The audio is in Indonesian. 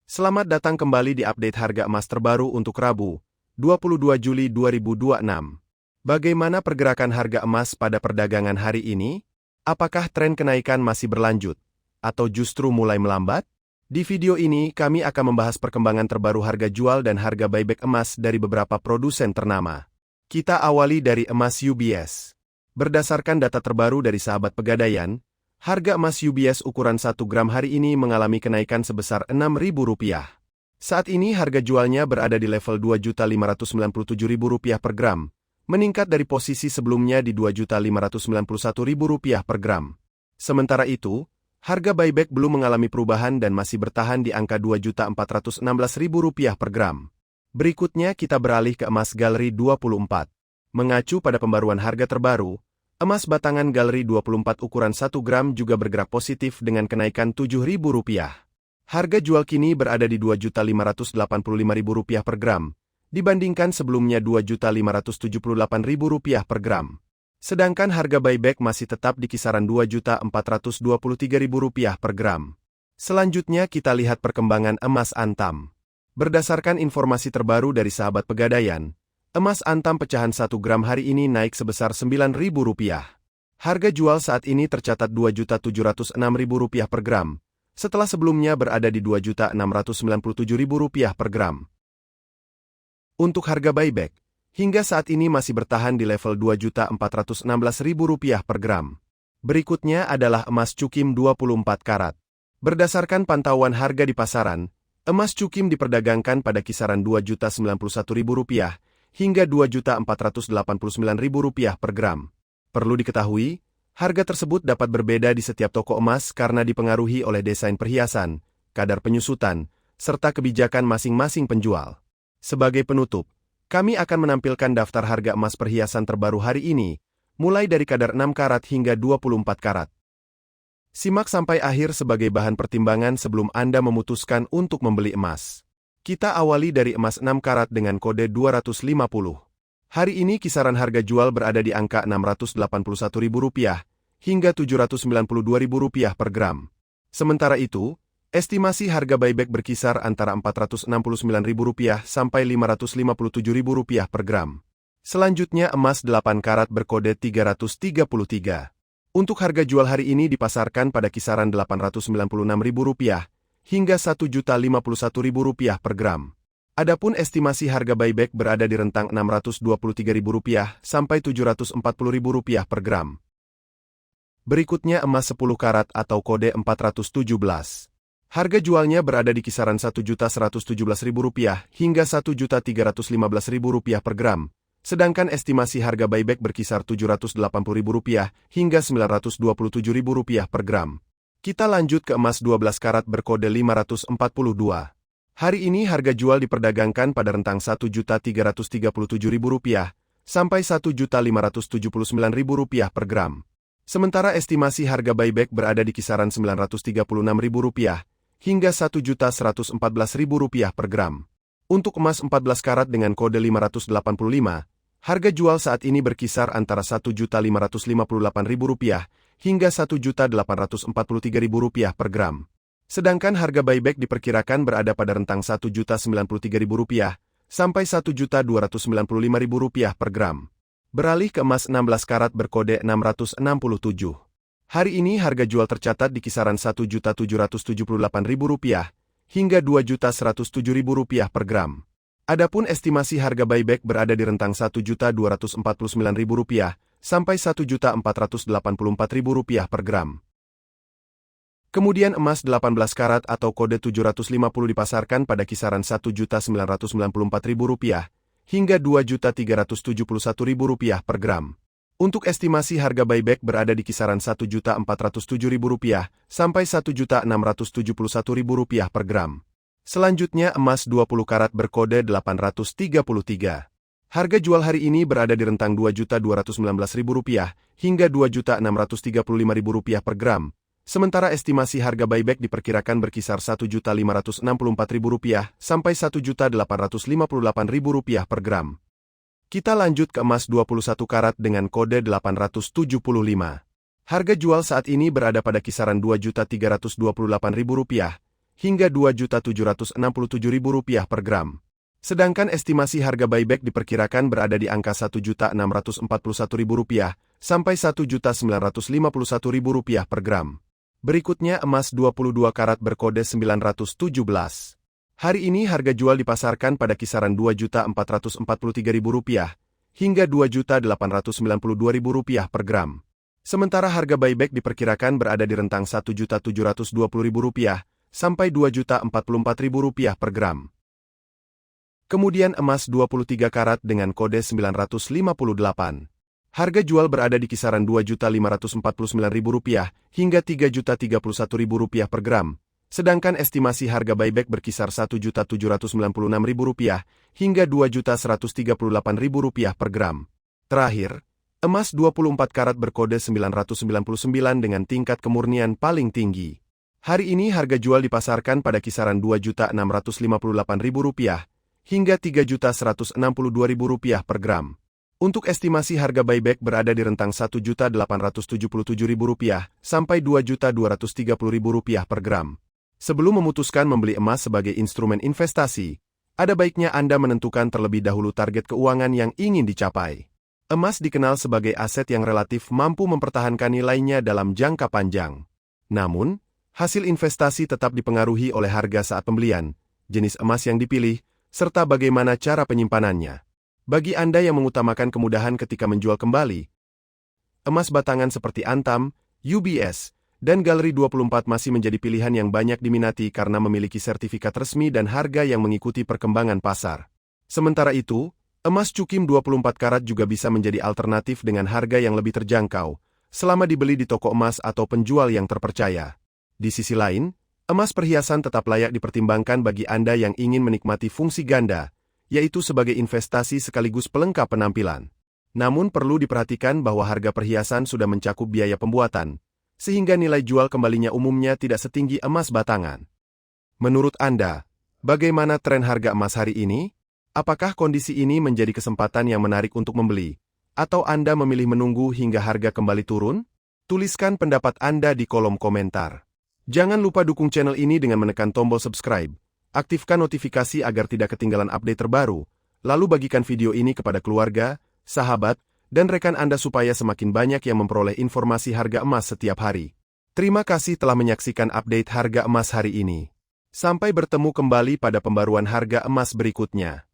Selamat datang kembali di update harga emas terbaru untuk Rabu, 22 Juli 2026. Bagaimana pergerakan harga emas pada perdagangan hari ini? Apakah tren kenaikan masih berlanjut? Atau justru mulai melambat? Di video ini, kami akan membahas perkembangan terbaru harga jual dan harga buyback emas dari beberapa produsen ternama. Kita awali dari emas UBS. Berdasarkan data terbaru dari Sahabat Pegadaian, harga emas UBS ukuran 1 gram hari ini mengalami kenaikan sebesar Rp6.000. Saat ini harga jualnya berada di level Rp2.597.000 per gram, meningkat dari posisi sebelumnya di Rp2.591.000 per gram. Sementara itu, harga buyback belum mengalami perubahan dan masih bertahan di angka Rp2.416.000 per gram. Berikutnya kita beralih ke emas Galeri 24. Mengacu pada pembaruan harga terbaru, emas batangan Galeri 24 ukuran 1 gram juga bergerak positif dengan kenaikan Rp7.000. Harga jual kini berada di Rp2.585.000 per gram, dibandingkan sebelumnya Rp2.578.000 per gram. Sedangkan harga buyback masih tetap di kisaran Rp2.423.000 per gram. Selanjutnya kita lihat perkembangan emas Antam. Berdasarkan informasi terbaru dari Sahabat Pegadaian, emas Antam pecahan 1 gram hari ini naik sebesar Rp9.000. Harga jual saat ini tercatat Rp2.706.000 per gram, setelah sebelumnya berada di Rp2.697.000 per gram. Untuk harga buyback, hingga saat ini masih bertahan di level Rp2.416.000 per gram. Berikutnya adalah emas Cukim 24 karat. Berdasarkan pantauan harga di pasaran, emas Cukim diperdagangkan pada kisaran Rp2.091.000 hingga Rp2.489.000 per gram. Perlu diketahui, harga tersebut dapat berbeda di setiap toko emas karena dipengaruhi oleh desain perhiasan, kadar penyusutan, serta kebijakan masing-masing penjual. Sebagai penutup, kami akan menampilkan daftar harga emas perhiasan terbaru hari ini, mulai dari kadar 6 karat hingga 24 karat. Simak sampai akhir sebagai bahan pertimbangan sebelum Anda memutuskan untuk membeli emas. Kita awali dari emas 6 karat dengan kode 250. Hari ini kisaran harga jual berada di angka Rp681.000 hingga Rp792.000 per gram. Sementara itu, estimasi harga buyback berkisar antara Rp469.000 sampai Rp557.000 per gram. Selanjutnya emas 8 karat berkode 333. Untuk harga jual hari ini dipasarkan pada kisaran Rp896.000 hingga Rp1.051.000 per gram. Adapun estimasi harga buyback berada di rentang Rp623.000 sampai Rp740.000 per gram. Berikutnya emas 10 karat atau kode 417. Harga jualnya berada di kisaran Rp1.117.000 hingga Rp1.315.000 per gram. Sedangkan estimasi harga buyback berkisar Rp780.000 hingga Rp927.000 per gram. Kita lanjut ke emas 12 karat berkode 542. Hari ini harga jual diperdagangkan pada rentang Rp1.337.000 sampai Rp1.579.000 per gram. Sementara estimasi harga buyback berada di kisaran Rp936.000 hingga Rp1.114.000 per gram. Untuk emas 14 karat dengan kode 585, harga jual saat ini berkisar antara Rp1.558.000 hingga Rp1.843.000 per gram. Sedangkan harga buyback diperkirakan berada pada rentang Rp1.093.000 sampai Rp1.295.000 per gram. Beralih ke emas 16 karat berkode 667. Hari ini harga jual tercatat di kisaran Rp1.778.000 hingga Rp2.107.000 per gram. Adapun estimasi harga buyback berada di rentang Rp1.249.000 sampai Rp1.484.000 per gram. Kemudian emas 18 karat atau kode 750 dipasarkan pada kisaran Rp1.994.000 hingga Rp2.371.000 per gram. Untuk estimasi harga buyback berada di kisaran Rp1.407.000 sampai Rp1.671.000 per gram. Selanjutnya emas 20 karat berkode 833. Harga jual hari ini berada di rentang Rp2.219.000 hingga Rp2.635.000 per gram. Sementara estimasi harga buyback diperkirakan berkisar Rp1.564.000 sampai Rp1.858.000 per gram. Kita lanjut ke emas 21 karat dengan kode 875. Harga jual saat ini berada pada kisaran Rp2.328.000 hingga Rp2.767.000 per gram. Sedangkan estimasi harga buyback diperkirakan berada di angka Rp1.641.000 sampai Rp1.951.000 per gram. Berikutnya emas 22 karat berkode 917. Hari ini harga jual dipasarkan pada kisaran Rp2.443.000 hingga Rp2.892.000 per gram. Sementara harga buyback diperkirakan berada di rentang Rp1.720.000 sampai Rp2.044.000 per gram. Kemudian emas 23 karat dengan kode 958. Harga jual berada di kisaran Rp2.549.000 hingga Rp3.031.000 per gram, sedangkan estimasi harga buyback berkisar Rp1.796.000 hingga Rp2.138.000 per gram. Terakhir, emas 24 karat berkode 999 dengan tingkat kemurnian paling tinggi. Hari ini harga jual dipasarkan pada kisaran Rp2.658.000 hingga Rp3.162.000 per gram. Untuk estimasi harga buyback berada di rentang Rp1.877.000 sampai Rp2.230.000 per gram. Sebelum memutuskan membeli emas sebagai instrumen investasi, ada baiknya Anda menentukan terlebih dahulu target keuangan yang ingin dicapai. Emas dikenal sebagai aset yang relatif mampu mempertahankan nilainya dalam jangka panjang. Namun, hasil investasi tetap dipengaruhi oleh harga saat pembelian, jenis emas yang dipilih, serta bagaimana cara penyimpanannya. Bagi Anda yang mengutamakan kemudahan ketika menjual kembali, emas batangan seperti Antam, UBS, dan Galeri 24 masih menjadi pilihan yang banyak diminati karena memiliki sertifikat resmi dan harga yang mengikuti perkembangan pasar. Sementara itu, emas Cukim 24 karat juga bisa menjadi alternatif dengan harga yang lebih terjangkau, selama dibeli di toko emas atau penjual yang terpercaya. Di sisi lain, emas perhiasan tetap layak dipertimbangkan bagi Anda yang ingin menikmati fungsi ganda, yaitu sebagai investasi sekaligus pelengkap penampilan. Namun perlu diperhatikan bahwa harga perhiasan sudah mencakup biaya pembuatan, sehingga nilai jual kembalinya umumnya tidak setinggi emas batangan. Menurut Anda, bagaimana tren harga emas hari ini? Apakah kondisi ini menjadi kesempatan yang menarik untuk membeli? Atau Anda memilih menunggu hingga harga kembali turun? Tuliskan pendapat Anda di kolom komentar. Jangan lupa dukung channel ini dengan menekan tombol subscribe. Aktifkan notifikasi agar tidak ketinggalan update terbaru. Lalu bagikan video ini kepada keluarga, sahabat, dan rekan Anda supaya semakin banyak yang memperoleh informasi harga emas setiap hari. Terima kasih telah menyaksikan update harga emas hari ini. Sampai bertemu kembali pada pembaruan harga emas berikutnya.